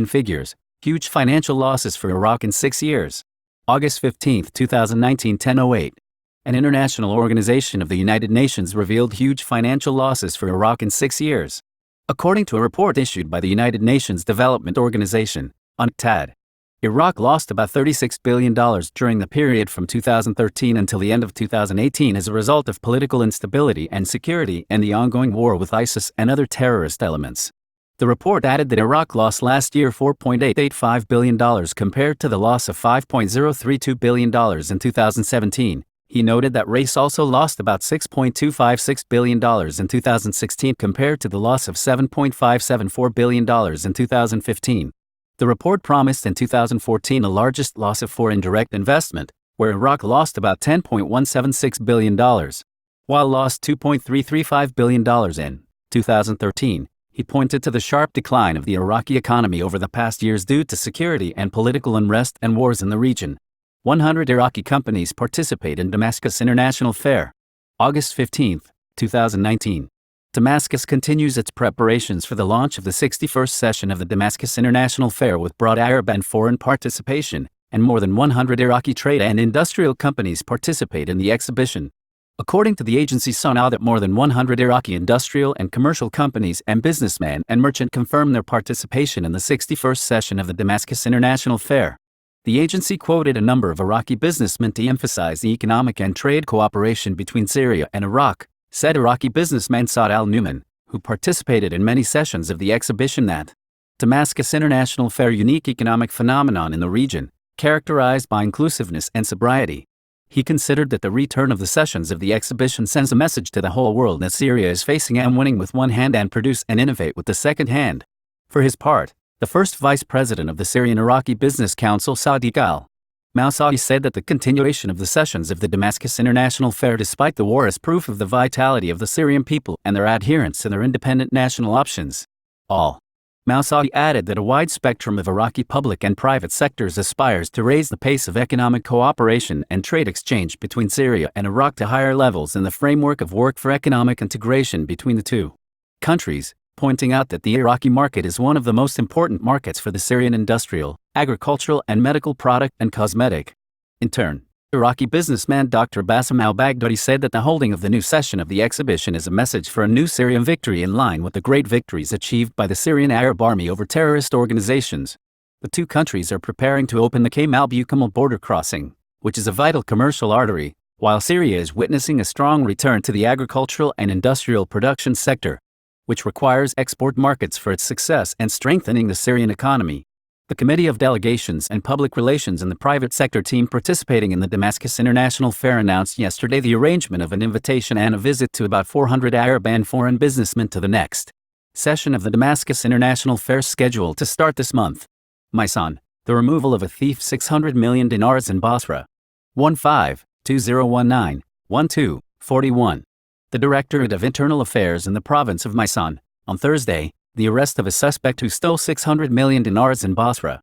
In figures, huge financial losses for Iraq in 6 years. August 15, 2019, 10:08. An international organization of the United Nations revealed huge financial losses for Iraq in 6 years. According to a report issued by the United Nations Development Organization, UNCTAD, Iraq lost about $36 billion during the period from 2013 until the end of 2018 as a result of political instability and security and the ongoing war with ISIS and other terrorist elements. The report added that Iraq lost last year $4.885 billion compared to the loss of $5.032 billion in 2017. He noted that race also lost about $6.256 billion in 2016 compared to the loss of $7.574 billion in 2015. The report promised in 2014 the largest loss of foreign direct investment, where Iraq lost about $10.176 billion, while lost $2.335 billion in 2013. He pointed to the sharp decline of the Iraqi economy over the past years due to security and political unrest and wars in the region. 100 Iraqi companies participate in Damascus International Fair. August 15, 2019. Damascus continues its preparations for the launch of the 61st session of the Damascus International Fair with broad Arab and foreign participation, and more than 100 Iraqi trade and industrial companies participate in the exhibition. According to the agency SANA, that more than 100 Iraqi industrial and commercial companies and businessmen and merchant confirmed their participation in the 61st session of the Damascus International Fair. The agency quoted a number of Iraqi businessmen to emphasize the economic and trade cooperation between Syria and Iraq, said Iraqi businessman Saad al-Numan, who participated in many sessions of the exhibition, that Damascus International Fair unique economic phenomenon in the region, characterized by inclusiveness and sobriety. He considered that the return of the sessions of the exhibition sends a message to the whole world that Syria is facing and winning with one hand and produce and innovate with the second hand. For his part, the first vice president of the Syrian-Iraqi Business Council, Sadiq al-Mawsawi, said that the continuation of the sessions of the Damascus International Fair despite the war is proof of the vitality of the Syrian people and their adherence to their independent national options. Mawsawi added that a wide spectrum of Iraqi public and private sectors aspires to raise the pace of economic cooperation and trade exchange between Syria and Iraq to higher levels in the framework of work for economic integration between the two countries, pointing out that the Iraqi market is one of the most important markets for the Syrian industrial, agricultural and medical product and cosmetic. In turn, Iraqi businessman Dr. Bassem al-Baghdadi said that the holding of the new session of the exhibition is a message for a new Syrian victory in line with the great victories achieved by the Syrian Arab Army over terrorist organizations. The two countries are preparing to open the Kamal-Bukamal border crossing, which is a vital commercial artery, while Syria is witnessing a strong return to the agricultural and industrial production sector, which requires export markets for its success and strengthening the Syrian economy. The Committee of Delegations and Public Relations and the private sector team participating in the Damascus International Fair announced yesterday the arrangement of an invitation and a visit to about 400 Arab and foreign businessmen to the next session of the Damascus International Fair scheduled to start this month. Mission: the removal of a thief, 600 million dinars in Basra. 15-2019-12-41. The Directorate of Internal Affairs in the province of Mission, on Thursday, the arrest of a suspect who stole 600 million dinars in Basra.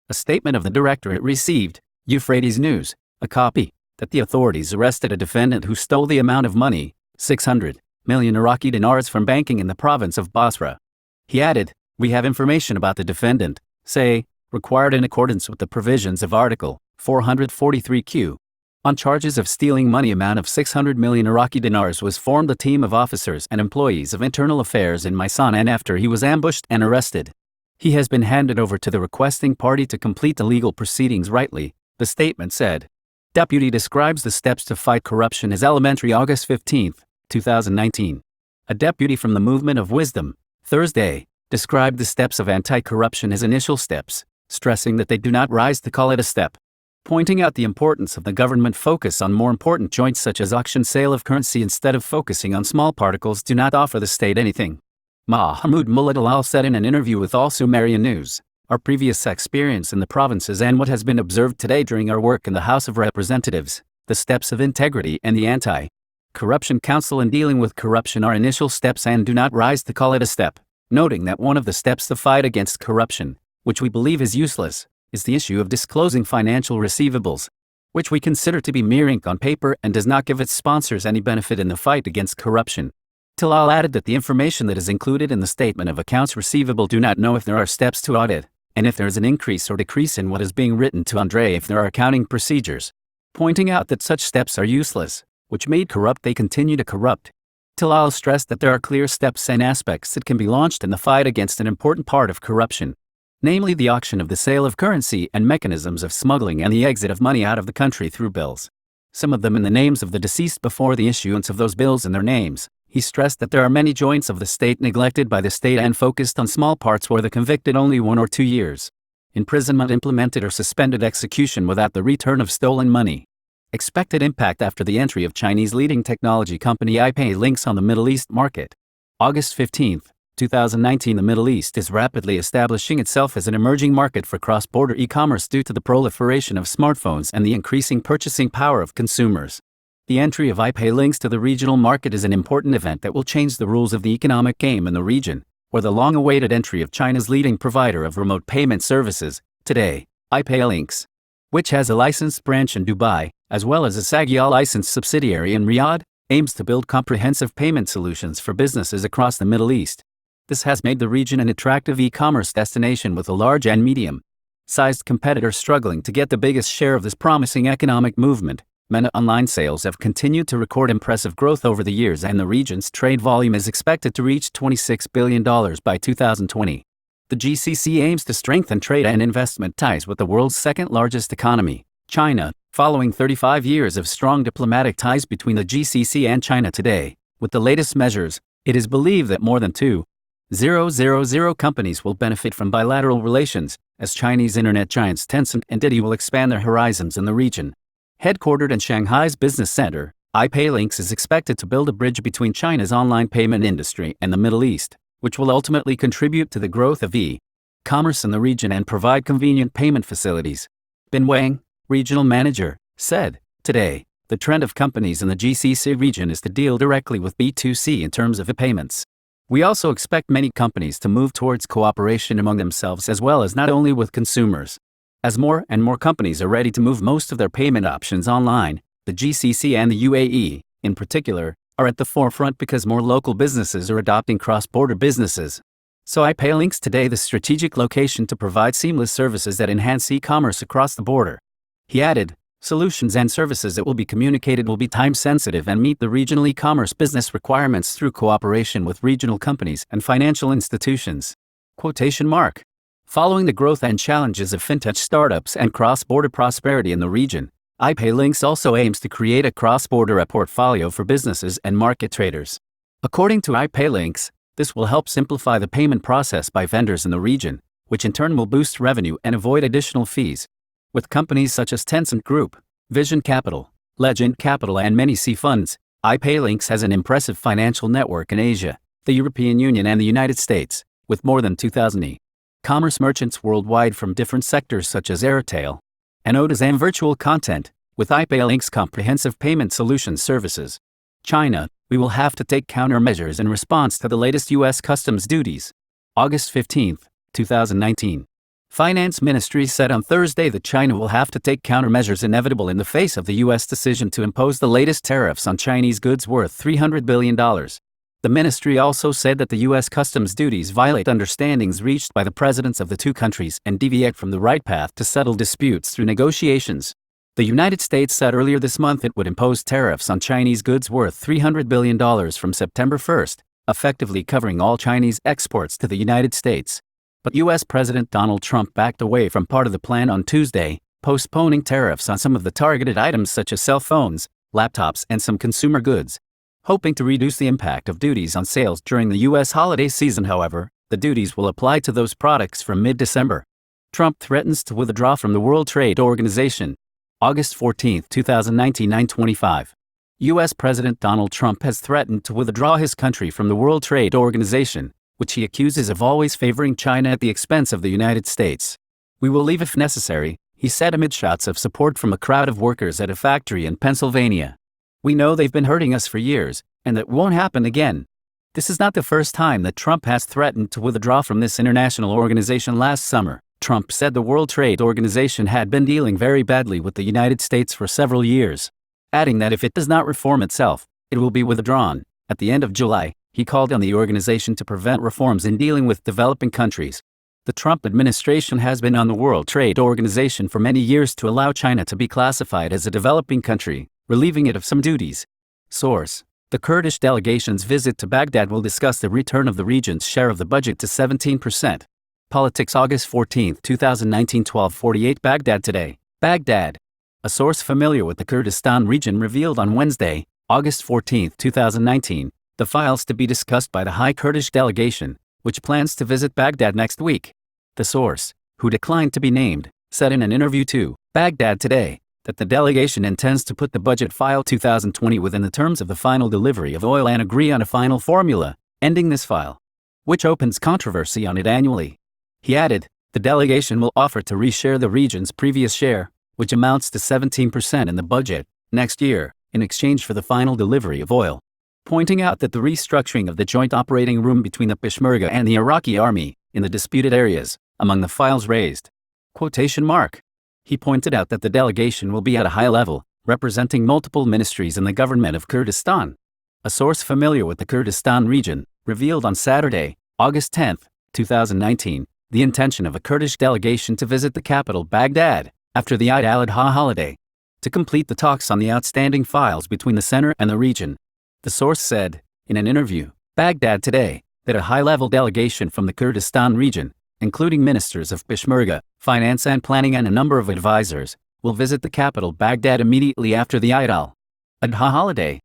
A statement of the Directorate received, Euphrates News, a copy, that the authorities arrested a defendant who stole the amount of money, 600 million Iraqi dinars, from banking in the province of Basra. He added, "We have information about the defendant, say, required in accordance with the provisions of Article 443Q. On charges of stealing money amount of 600 million Iraqi dinars was formed a team of officers and employees of internal affairs in Mission, and after he was ambushed and arrested, he has been handed over to the requesting party to complete the legal proceedings rightly," the statement said. Deputy describes the steps to fight corruption as elementary. August 15, 2019. A deputy from the Movement of Wisdom, Thursday, described the steps of anti-corruption as initial steps, stressing that they do not rise to call it a step, pointing out the importance of the government focus on more important joints such as auction sale of currency instead of focusing on small particles do not offer the state anything. Mahmoud Mulad Alal said in an interview with Al Sumerian News, "Our previous experience in the provinces and what has been observed today during our work in the House of Representatives, the steps of integrity and the Anti-Corruption Council in dealing with corruption are initial steps and do not rise to call it a step," noting that one of the steps to fight against corruption, which we believe is useless, is the issue of disclosing financial receivables, which we consider to be mere ink on paper and does not give its sponsors any benefit in the fight against corruption. Talal added that the information that is included in the statement of accounts receivable do not know if there are steps to audit, and if there is an increase or decrease in what is being written to Andre if there are accounting procedures. Pointing out that such steps are useless, which made corrupt they continue to corrupt. Talal stressed that there are clear steps and aspects that can be launched in the fight against an important part of corruption, namely the auction of the sale of currency and mechanisms of smuggling and the exit of money out of the country through bills, some of them in the names of the deceased before the issuance of those bills in their names. He stressed that there are many joints of the state neglected by the state and focused on small parts where the convicted only 1 or 2 years imprisonment implemented or suspended execution without the return of stolen money. Expected impact after the entry of Chinese leading technology company iPay links on the Middle East market. August 15, 2019. The Middle East is rapidly establishing itself as an emerging market for cross-border e-commerce due to the proliferation of smartphones and the increasing purchasing power of consumers. The entry of iPay links to the regional market is an important event that will change the rules of the economic game in the region, where the long-awaited entry of China's leading provider of remote payment services, today, iPay links, which has a licensed branch in Dubai, as well as a Sagia licensed subsidiary in Riyadh, aims to build comprehensive payment solutions for businesses across the Middle East. This has made the region an attractive e-commerce destination with a large and medium-sized competitor struggling to get the biggest share of this promising economic movement. MENA online sales have continued to record impressive growth over the years, and the region's trade volume is expected to reach $26 billion by 2020. The GCC aims to strengthen trade and investment ties with the world's second-largest economy, China, following 35 years of strong diplomatic ties between the GCC and China today. With the latest measures, it is believed that more than 2,000 companies will benefit from bilateral relations, as Chinese internet giants Tencent and Didi will expand their horizons in the region. Headquartered in Shanghai's business center, iPay Links is expected to build a bridge between China's online payment industry and the Middle East, which will ultimately contribute to the growth of e-commerce in the region and provide convenient payment facilities. Bin Wang, regional manager, said, "Today, the trend of companies in the GCC region is to deal directly with B2C in terms of e-payments. We also expect many companies to move towards cooperation among themselves as well as not only with consumers. As more and more companies are ready to move most of their payment options online, the GCC and the UAE, in particular, are at the forefront because more local businesses are adopting cross-border businesses. So iPay links today the strategic location to provide seamless services that enhance e-commerce across the border." He added, "Solutions and services that will be communicated will be time-sensitive and meet the regional e-commerce business requirements through cooperation with regional companies and financial institutions." Quotation mark. Following the growth and challenges of fintech startups and cross-border prosperity in the region, iPay Links also aims to create a cross-border portfolio for businesses and market traders. According to iPay Links, this will help simplify the payment process by vendors in the region, which in turn will boost revenue and avoid additional fees. With companies such as Tencent Group, Vision Capital, Legend Capital and many C funds, iPay Links has an impressive financial network in Asia, the European Union and the United States, with more than 2,000 e-commerce merchants worldwide from different sectors such as retail and Odas and virtual content. With iPay Links' comprehensive payment solution services, China, we will have to take countermeasures in response to the latest U.S. customs duties. August 15, 2019. Finance Ministry said on Thursday that China will have to take countermeasures inevitable in the face of the U.S. decision to impose the latest tariffs on Chinese goods worth $300 billion. The ministry also said that the U.S. customs duties violate understandings reached by the presidents of the two countries and deviate from the right path to settle disputes through negotiations. The United States said earlier this month it would impose tariffs on Chinese goods worth $300 billion from September 1, effectively covering all Chinese exports to the United States. But U.S. President Donald Trump backed away from part of the plan on Tuesday, postponing tariffs on some of the targeted items such as cell phones, laptops, and some consumer goods. Hoping to reduce the impact of duties on sales during the U.S. holiday season, however, the duties will apply to those products from mid-December. Trump threatens to withdraw from the World Trade Organization. August 14, 2019, 9:25. U.S. President Donald Trump has threatened to withdraw his country from the World Trade Organization, which he accuses of always favoring China at the expense of the United States. "We will leave if necessary," he said amid shots of support from a crowd of workers at a factory in Pennsylvania. "We know they've been hurting us for years, and that won't happen again." This is not the first time that Trump has threatened to withdraw from this international organization. Last summer, Trump said the World Trade Organization had been dealing very badly with the United States for several years, adding that if it does not reform itself, it will be withdrawn. At the end of July, he called on the organization to prevent reforms in dealing with developing countries. The Trump administration has been on the World Trade Organization for many years to allow China to be classified as a developing country, relieving it of some duties. Source: the Kurdish delegation's visit to Baghdad will discuss the return of the region's share of the budget to 17%. Politics, August 14, 2019, 12:48 Baghdad Today. Baghdad. A source familiar with the Kurdistan region revealed on Wednesday, August 14, 2019, the files to be discussed by the High Kurdish delegation, which plans to visit Baghdad next week. The source, who declined to be named, said in an interview to Baghdad Today that the delegation intends to put the budget file 2020 within the terms of the final delivery of oil and agree on a final formula, ending this file, which opens controversy on it annually. He added, the delegation will offer to reshare the region's previous share, which amounts to 17% in the budget, next year, in exchange for the final delivery of oil, pointing out that the restructuring of the joint operating room between the Peshmerga and the Iraqi army, in the disputed areas, among the files raised. Quotation mark. He pointed out that the delegation will be at a high level, representing multiple ministries in the government of Kurdistan. A source familiar with the Kurdistan region revealed on Saturday, August 10, 2019, the intention of a Kurdish delegation to visit the capital Baghdad after the Eid al-Adha holiday, to complete the talks on the outstanding files between the center and the region. The source said, in an interview, Baghdad Today, that a high-level delegation from the Kurdistan region, including ministers of Peshmerga, finance and planning and a number of advisors, will visit the capital Baghdad immediately after the Eid al-Adha holiday,